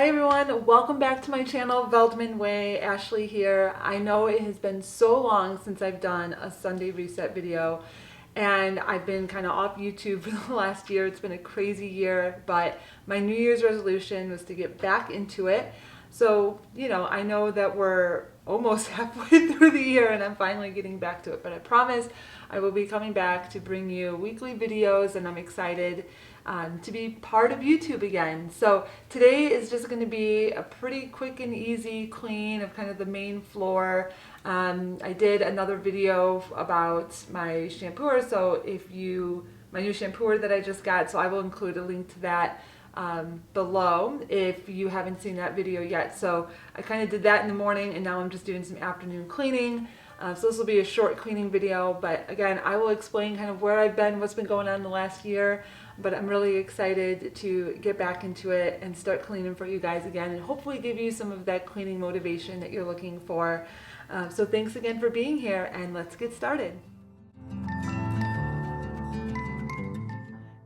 everyone, welcome back to my channel, Veldman Way. Ashley here. I know it has been so long since I've done a Sunday reset video, and I've been kind of off YouTube for the last year. It's been a crazy year, but my New Year's resolution was to get back into it. So, I know that we're almost halfway through the year and I'm finally getting back to it, but I promise I will be coming back to bring you weekly videos, and I'm excited to be part of YouTube again. So today is just going to be a pretty quick and easy clean of kind of the main floor. I did another video about my shampooer, so my new shampooer that I just got, so I will include a link to that below if you haven't seen that video yet. So I kind of did that in the morning, and now I'm just doing some afternoon cleaning. So this will be a short cleaning video, but again, I will explain kind of where I've been, what's been going on in the last year, but I'm really excited to get back into it and start cleaning for you guys again, and hopefully give you some of that cleaning motivation that you're looking for. So thanks again for being here, and let's get started.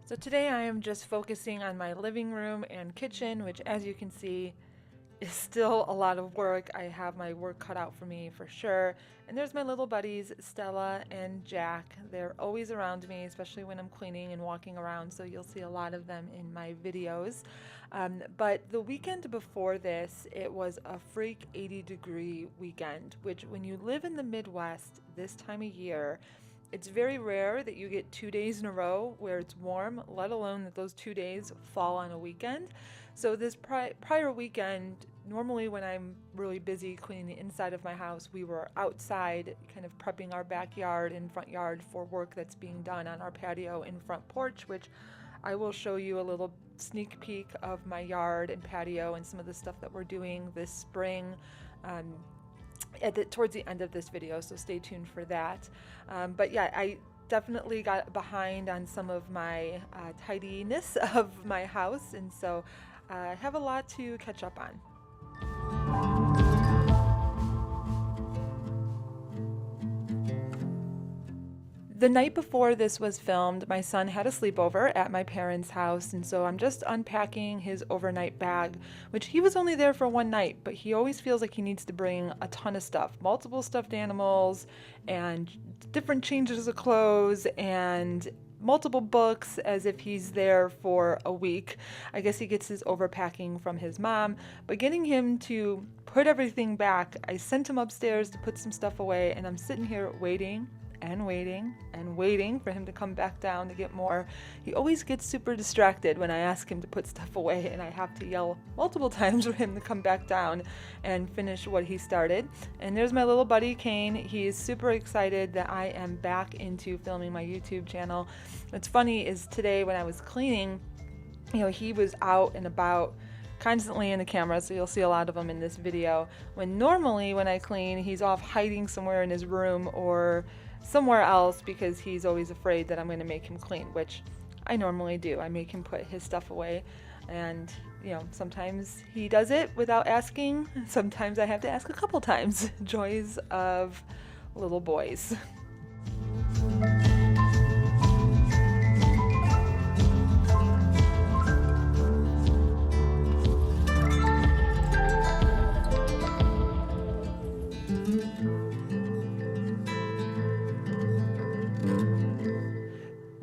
So today I am just focusing on my living room and kitchen, which, as you can see, is still a lot of work. I have my work cut out for me for sure. And there's my little buddies, Stella and Jack. They're always around me, especially when I'm cleaning and walking around, so you'll see a lot of them in my videos. But the weekend before this, it was a freak 80-degree weekend, which when you live in the Midwest this time of year, it's very rare that you get 2 days in a row where it's warm, let alone that those 2 days fall on a weekend. So this prior weekend, normally when I'm really busy cleaning the inside of my house, we were outside kind of prepping our backyard and front yard for work that's being done on our patio and front porch, which I will show you a little sneak peek of my yard and patio and some of the stuff that we're doing this spring towards the end of this video, so stay tuned for that. But yeah, I definitely got behind on some of my tidiness of my house, and so I have a lot to catch up on. The night before this was filmed, my son had a sleepover at my parents' house, and so I'm just unpacking his overnight bag, which he was only there for one night, but he always feels like he needs to bring a ton of stuff, multiple stuffed animals and different changes of clothes and multiple books, as if he's there for a week. I guess he gets his overpacking from his mom, but getting him to put everything back, I sent him upstairs to put some stuff away, and I'm sitting here waiting and waiting and waiting for him to come back down to get more. He always gets super distracted when I ask him to put stuff away, and I have to yell multiple times for him to come back down and finish what he started. And there's my little buddy Kane. He is super excited that I am back into filming my YouTube channel. What's funny is today when I was cleaning, he was out and about constantly in the camera, so you'll see a lot of him in this video, when normally when I clean, he's off hiding somewhere in his room or somewhere else because he's always afraid that I'm going to make him clean, which I normally do. I make him put his stuff away, and sometimes he does it without asking. Sometimes I have to ask a couple times. Joys of little boys.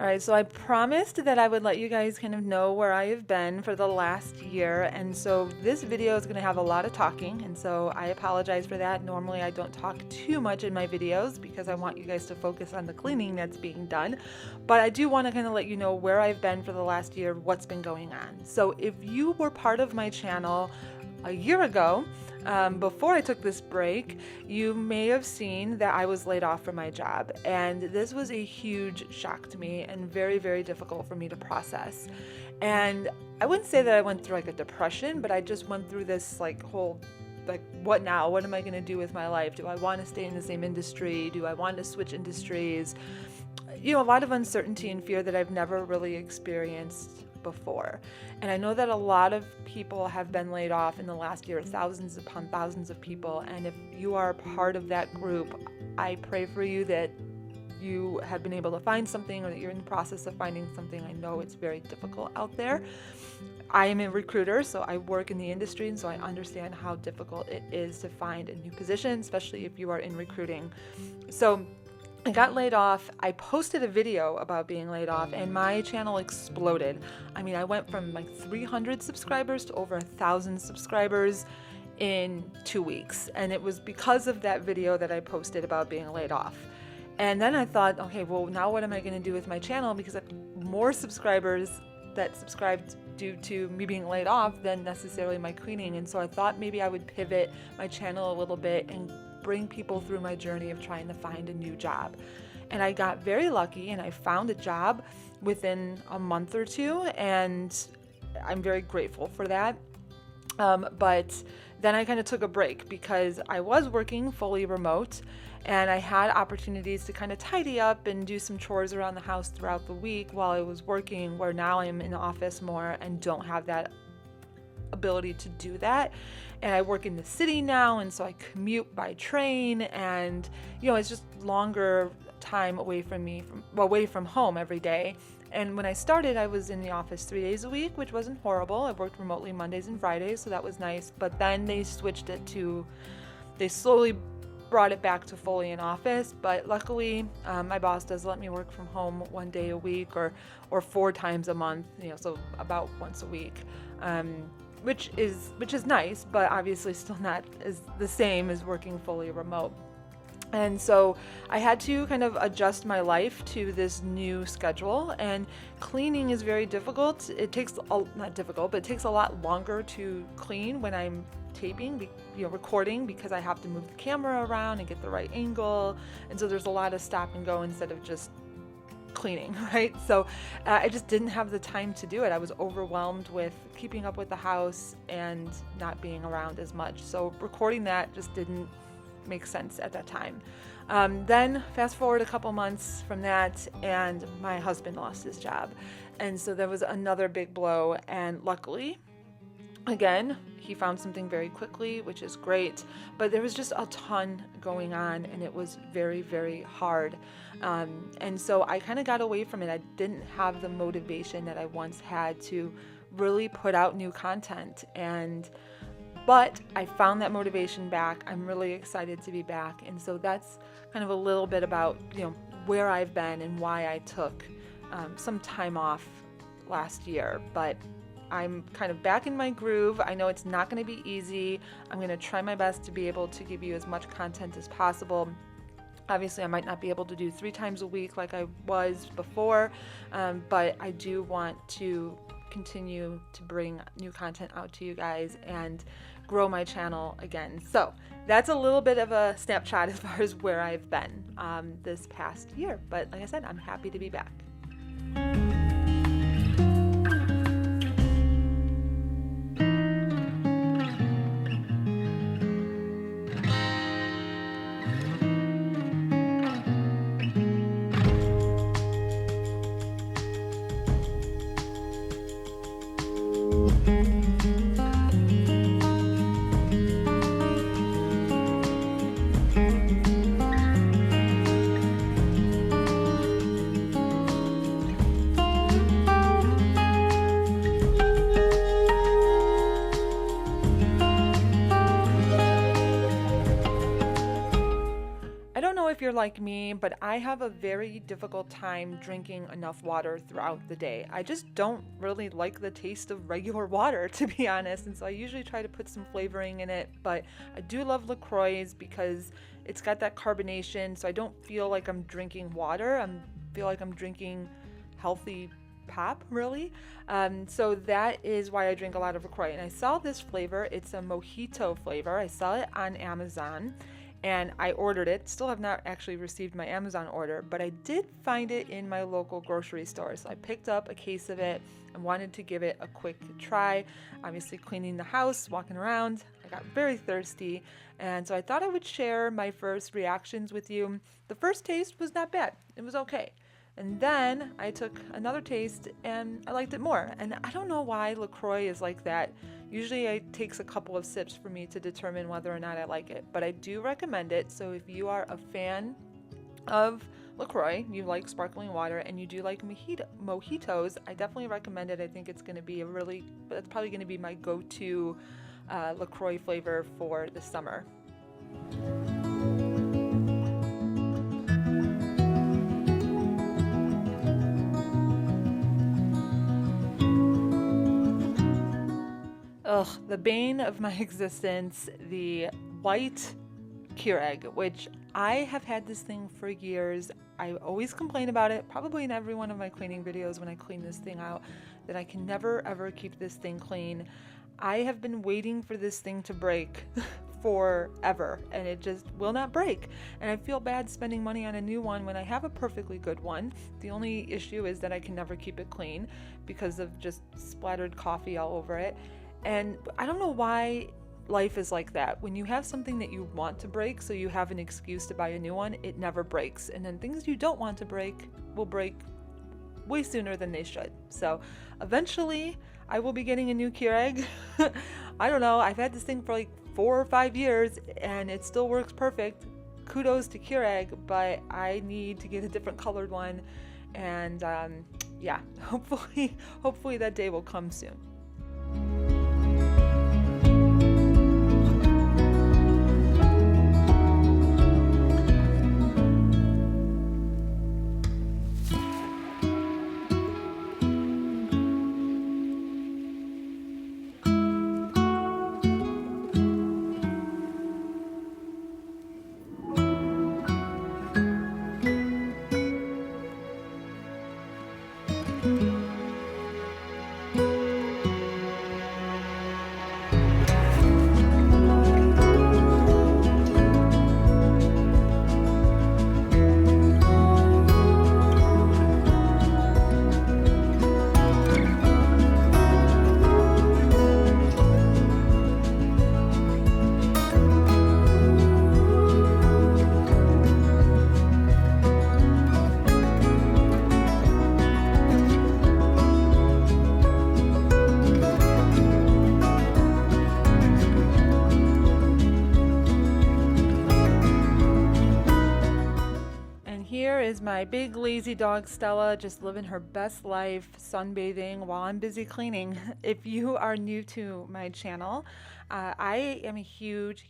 Alright, so I promised that I would let you guys kind of know where I have been for the last year, and so this video is going to have a lot of talking, and so I apologize for that. Normally I don't talk too much in my videos because I want you guys to focus on the cleaning that's being done, but I do want to kind of let you know where I've been for the last year, what's been going on. So if you were part of my channel a year ago, before I took this break, you may have seen that I was laid off from my job, and this was a huge shock to me and very, very difficult for me to process. And I wouldn't say that I went through like a depression, but I just went through this whole what now? What am I going to do with my life? Do I want to stay in the same industry? Do I want to switch industries? A lot of uncertainty and fear that I've never really experienced before. And I know that a lot of people have been laid off in the last year, thousands upon thousands of people. And if you are part of that group, I pray for you that you have been able to find something, or that you're in the process of finding something. I know it's very difficult out there. I am a recruiter, so I work in the industry, and so I understand how difficult it is to find a new position, especially if you are in recruiting. So I got laid off. I posted a video about being laid off, and my channel exploded. I mean, I went from like 300 subscribers to over 1,000 subscribers in 2 weeks, and it was because of that video that I posted about being laid off. And then I thought, okay, well, now what am I going to do with my channel? Because I have more subscribers that subscribed due to me being laid off than necessarily my cleaning. And so I thought maybe I would pivot my channel a little bit and bring people through my journey of trying to find a new job. And I got very lucky, and I found a job within a month or two, and I'm very grateful for that. But then I kind of took a break because I was working fully remote, and I had opportunities to kind of tidy up and do some chores around the house throughout the week while I was working, where now I'm in the office more and don't have that ability to do that. And I work in the city now, and so I commute by train, and it's just longer time away from home every day. And when I started, I was in the office 3 days a week, which wasn't horrible. I worked remotely Mondays and Fridays, so that was nice. But then they slowly brought it back to fully in office. But luckily, my boss does let me work from home 1 day a week or 4 times a month, so about once a week, which is nice, but obviously still not as the same as working fully remote. And so I had to kind of adjust my life to this new schedule, and cleaning is very difficult. It takes not difficult, but it takes a lot longer to clean when I'm taping, recording, because I have to move the camera around and get the right angle. And so there's a lot of stop and go instead of just cleaning, right? So I just didn't have the time to do it. I was overwhelmed with keeping up with the house and not being around as much. So recording that just didn't make sense at that time. Then fast forward a couple months from that, and my husband lost his job. And so there was another big blow, and luckily, again, he found something very quickly, which is great, but there was just a ton going on, and it was very, very hard. And so I kind of got away from it. I didn't have the motivation that I once had to really put out new content, but I found that motivation back. I'm really excited to be back. And so that's kind of a little bit about, where I've been and why I took some time off last year. But I'm kind of back in my groove. I know it's not going to be easy. I'm going to try my best to be able to give you as much content as possible. Obviously, I might not be able to do 3 times a week like I was before, but I do want to continue to bring new content out to you guys and grow my channel again. So that's a little bit of a snapshot as far as where I've been this past year. But like I said, I'm happy to be back. If you're like me, but I have a very difficult time drinking enough water throughout the day. I just don't really like the taste of regular water, to be honest, and so I usually try to put some flavoring in it. But I do love LaCroix because it's got that carbonation, so I don't feel like I'm drinking water. I feel like I'm drinking healthy pop, really. So that is why I drink a lot of LaCroix. And I saw this flavor. It's a mojito flavor. I saw it on Amazon, and I ordered it. Still have not actually received my Amazon order, but I did find it in my local grocery store. So I picked up a case of it and wanted to give it a quick try. Obviously cleaning the house, walking around, I got very thirsty. And so I thought I would share my first reactions with you. The first taste was not bad. It was okay. And then I took another taste and I liked it more. And I don't know why LaCroix is like that. Usually it takes a couple of sips for me to determine whether or not I like it, but I do recommend it. So if you are a fan of LaCroix, you like sparkling water, and you do like mojitos, I definitely recommend it. I think it's going to be that's probably going to be my go-to LaCroix flavor for the summer. Ugh, the bane of my existence, the white Keurig, which I have had this thing for years. I always complain about it, probably in every one of my cleaning videos when I clean this thing out, that I can never ever keep this thing clean. I have been waiting for this thing to break forever, and it just will not break. And I feel bad spending money on a new one when I have a perfectly good one. The only issue is that I can never keep it clean because of just splattered coffee all over it. And I don't know why life is like that. When you have something that you want to break, so you have an excuse to buy a new one, it never breaks. And then things you don't want to break will break way sooner than they should. So eventually I will be getting a new Keurig. I don't know, I've had this thing for like 4 or 5 years and it still works perfect. Kudos to Keurig, but I need to get a different colored one. And yeah, hopefully that day will come soon. Here is my big lazy dog Stella, just living her best life, sunbathing while I'm busy cleaning. If you are new to my channel, I am a huge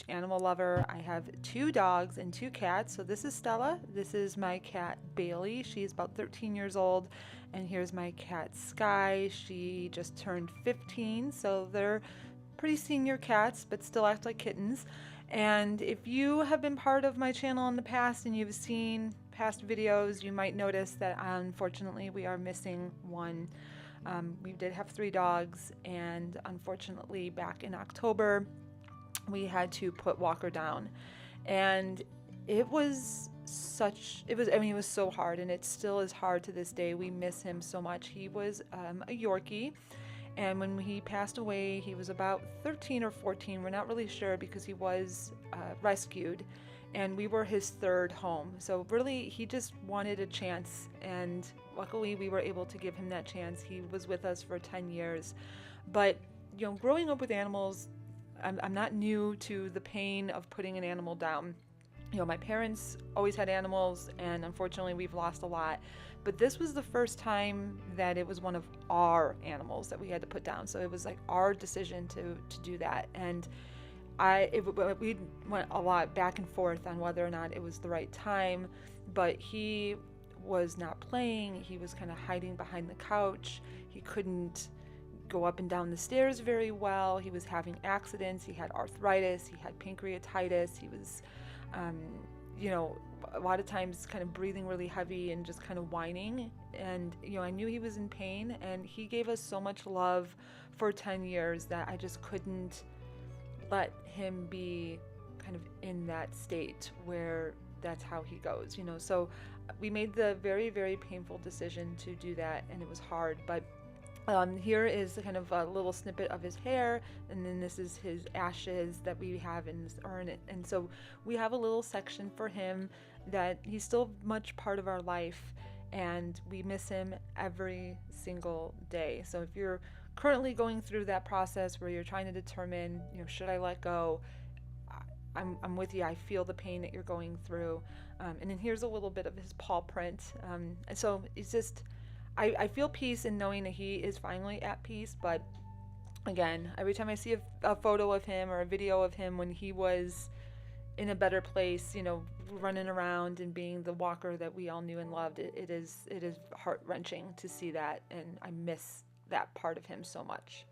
animal lover. I have 2 dogs and 2 cats. So this is Stella. This is my cat Bailey. She's about 13 years old. And here's my cat Sky. She just turned 15. So they're pretty senior cats, but still act like kittens. And if you have been part of my channel in the past and you've seen past videos, you might notice that unfortunately we are missing one. We did have 3 dogs, and unfortunately back in October we had to put Walker down. And it was so hard, and it still is hard to this day. We miss him so much. He was a Yorkie. And when he passed away, he was about 13 or 14. We're not really sure because he was rescued, and we were his 3rd home. So really, he just wanted a chance, and luckily we were able to give him that chance. He was with us for 10 years. But, growing up with animals, I'm not new to the pain of putting an animal down. My parents always had animals, and unfortunately we've lost a lot. But this was the first time that it was one of our animals that we had to put down. So it was like our decision to do that. And we went a lot back and forth on whether or not it was the right time. But he was not playing. He was kind of hiding behind the couch. He couldn't go up and down the stairs very well. He was having accidents. He had arthritis. He had pancreatitis. He was a lot of times kind of breathing really heavy and just kind of whining. And, I knew he was in pain, and he gave us so much love for 10 years that I just couldn't let him be kind of in that state where that's how he goes, So we made the very, very painful decision to do that, and it was hard, but here is kind of a little snippet of his hair, and then this is his ashes that we have in this urn. And so we have a little section for him that he's still much part of our life, and we miss him every single day. So if you're currently going through that process where you're trying to determine, should I let go? I'm with you. I feel the pain that you're going through. And then here's a little bit of his paw print. And so it's just, I feel peace in knowing that he is finally at peace. But again, every time I see a photo of him or a video of him when he was in a better place, running around and being the walker that we all knew and loved, it is heart-wrenching to see that, and I miss that part of him so much.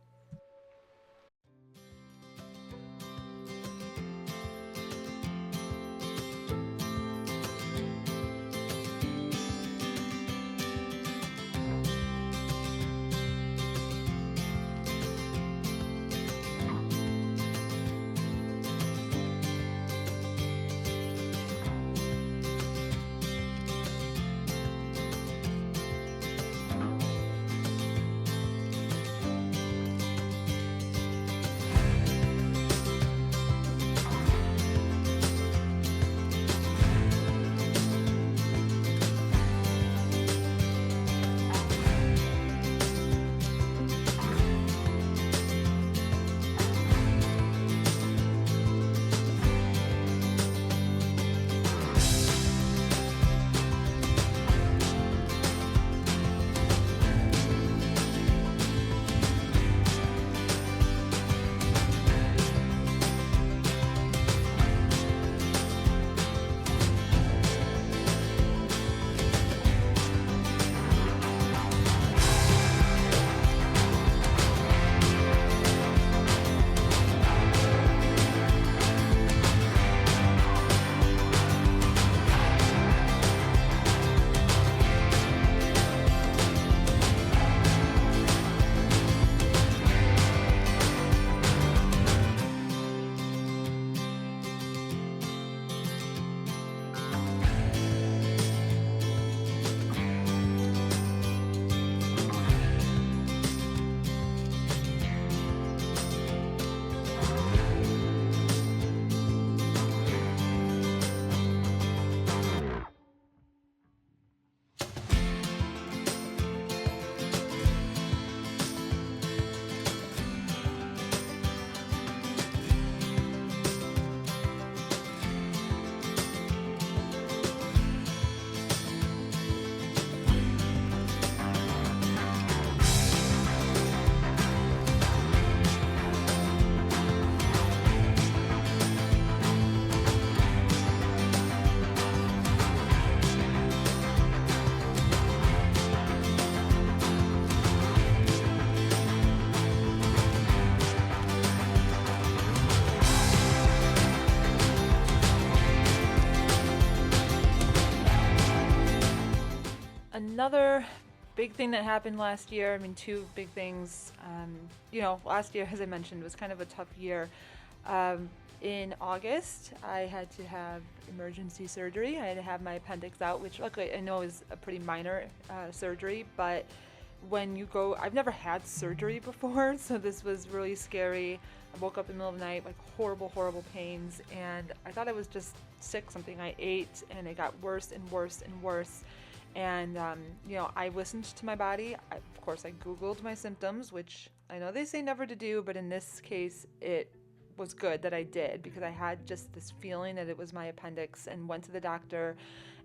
Another big thing that happened last year, two big things. Last year, as I mentioned, was kind of a tough year. In August, I had to have emergency surgery. I had to have my appendix out, which luckily I know is a pretty minor surgery, but when you go, I've never had surgery before, so this was really scary. I woke up in the middle of the night, like horrible, horrible pains, and I thought I was just sick, something I ate, and it got worse and worse and worse. And, I listened to my body. Of course, I Googled my symptoms, which I know they say never to do, but in this case, it was good that I did, because I had just this feeling that it was my appendix, and went to the doctor,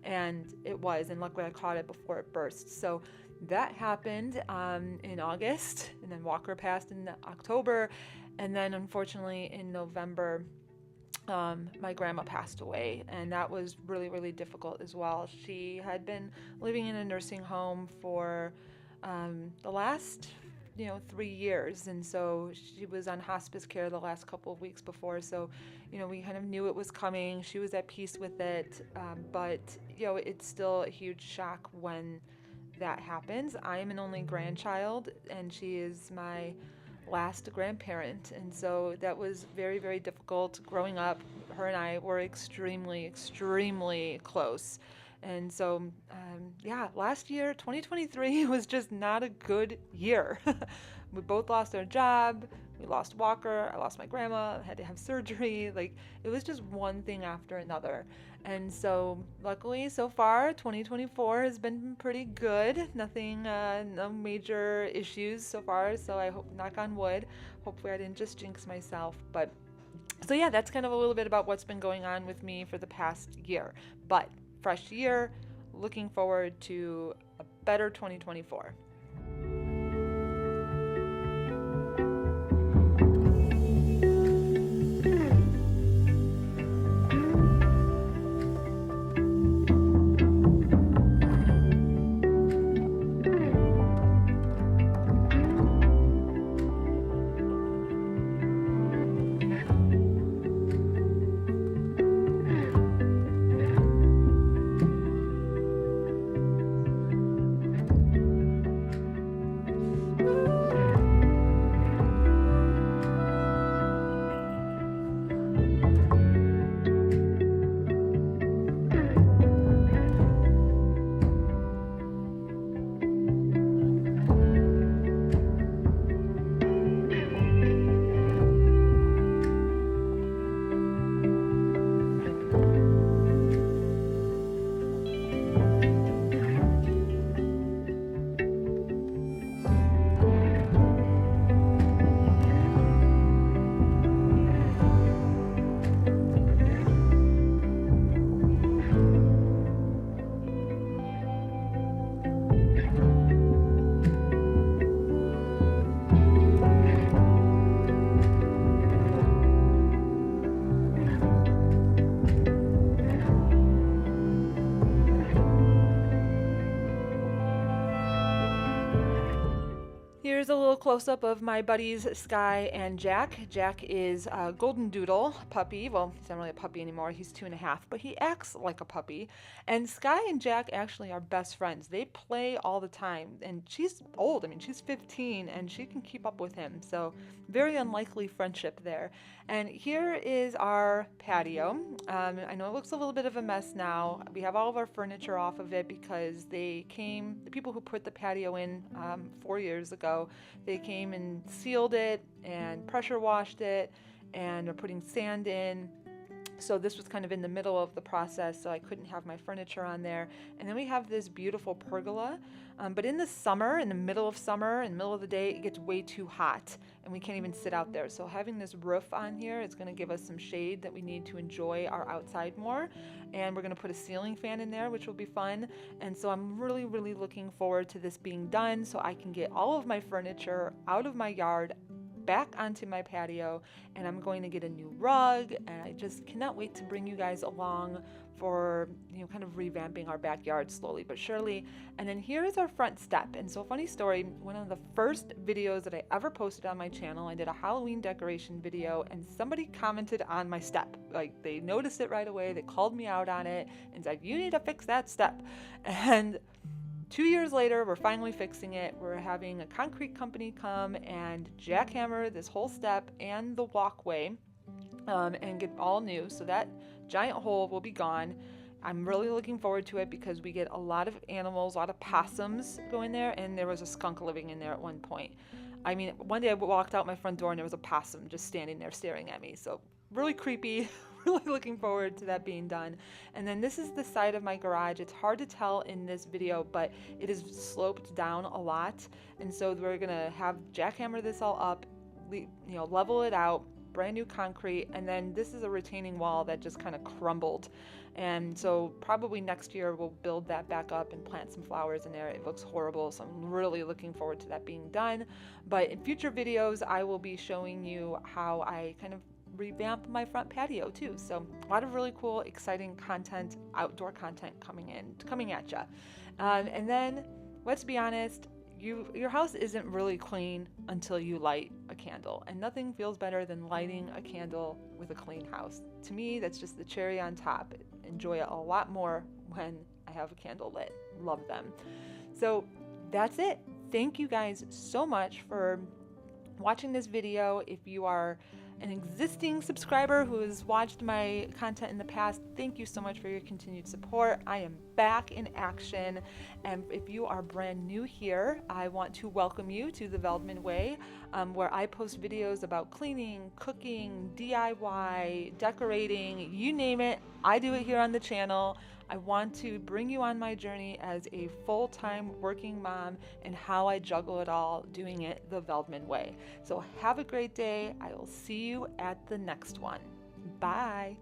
and it was, and luckily I caught it before it burst. So that happened in August, and then Walker passed in October, and then unfortunately in November, my grandma passed away, and that was really, really difficult as well. She had been living in a nursing home for the last 3 years, and so she was on hospice care the last couple of weeks before, so we kind of knew it was coming. She was at peace with it, but it's still a huge shock when that happens. I am an only grandchild, and she is my last grandparent, and so that was very, very difficult growing up. Her and I were extremely, extremely close, and so last year, 2023, was just not a good year. We both lost our job, we lost Walker, I lost my grandma, I had to have surgery. Like, it was just one thing after another. And so luckily so far 2024 has been pretty good. Nothing, no major issues so far, so I hope, knock on wood, hopefully I didn't just jinx myself. But So yeah, that's kind of a little bit about what's been going on with me for the past year. But fresh year, looking forward to a better 2024. Here's a little close-up of my buddies Sky and Jack. Jack is a golden doodle puppy. Well, he's not really a puppy anymore. He's 2.5, but he acts like a puppy. And Sky and Jack actually are best friends. They play all the time. And she's old. I mean, she's 15, and she can keep up with him. So very unlikely friendship there. And here is our patio. I know it looks a little bit of a mess now. We have all of our furniture off of it because the people who put the patio in 4 years ago, they came and sealed it and pressure washed it and are putting sand in. So this was kind of in the middle of the process, so I couldn't have my furniture on there. And then we have this beautiful pergola. But in the summer, in the middle of summer, in the middle of the day, it gets way too hot and we can't even sit out there. So having this roof on here is going to give us some shade that we need to enjoy our outside more. And we're going to put a ceiling fan in there, which will be fun. And so I'm really, really looking forward to this being done so I can get all of my furniture out of my yard, back onto my patio, and I'm going to get a new rug, and I just cannot wait to bring you guys along for, kind of revamping our backyard slowly but surely. And then here is our front step. And so, funny story, one of the first videos that I ever posted on my channel, I did a Halloween decoration video, and somebody commented on my step. Like, they noticed it right away, they called me out on it and said, you need to fix that step. And 2 years later, we're finally fixing it. We're having a concrete company come and jackhammer this whole step and the walkway and get all new. So that giant hole will be gone. I'm really looking forward to it because we get a lot of animals, a lot of possums go in there, and there was a skunk living in there at one point. I mean, one day I walked out my front door and there was a possum just standing there staring at me. So really creepy. Really looking forward to that being done. And then this is the side of my garage. It's hard to tell in this video, but it is sloped down a lot. And so we're gonna have jackhammer this all up, level it out, brand new concrete, and then this is a retaining wall that just kind of crumbled. And so probably next year we'll build that back up and plant some flowers in there. It looks horrible, so I'm really looking forward to that being done. But in future videos, I will be showing you how I kind of revamp my front patio too. So a lot of really cool, exciting content, outdoor content coming at you. And then let's be honest, your house isn't really clean until you light a candle, and nothing feels better than lighting a candle with a clean house. To me, that's just the cherry on top. Enjoy it a lot more when I have a candle lit. Love them. So that's it. Thank you guys so much for watching this video. If you are an existing subscriber who has watched my content in the past, thank you so much for your continued support. I am back in action, and if you are brand new here, I want to welcome you to the Veldman Way, where I post videos about cleaning, cooking, DIY, decorating, you name it. I do it here on the channel. I want to bring you on my journey as a full-time working mom and how I juggle it all doing it the Veldman way. So have a great day. I will see you at the next one. Bye.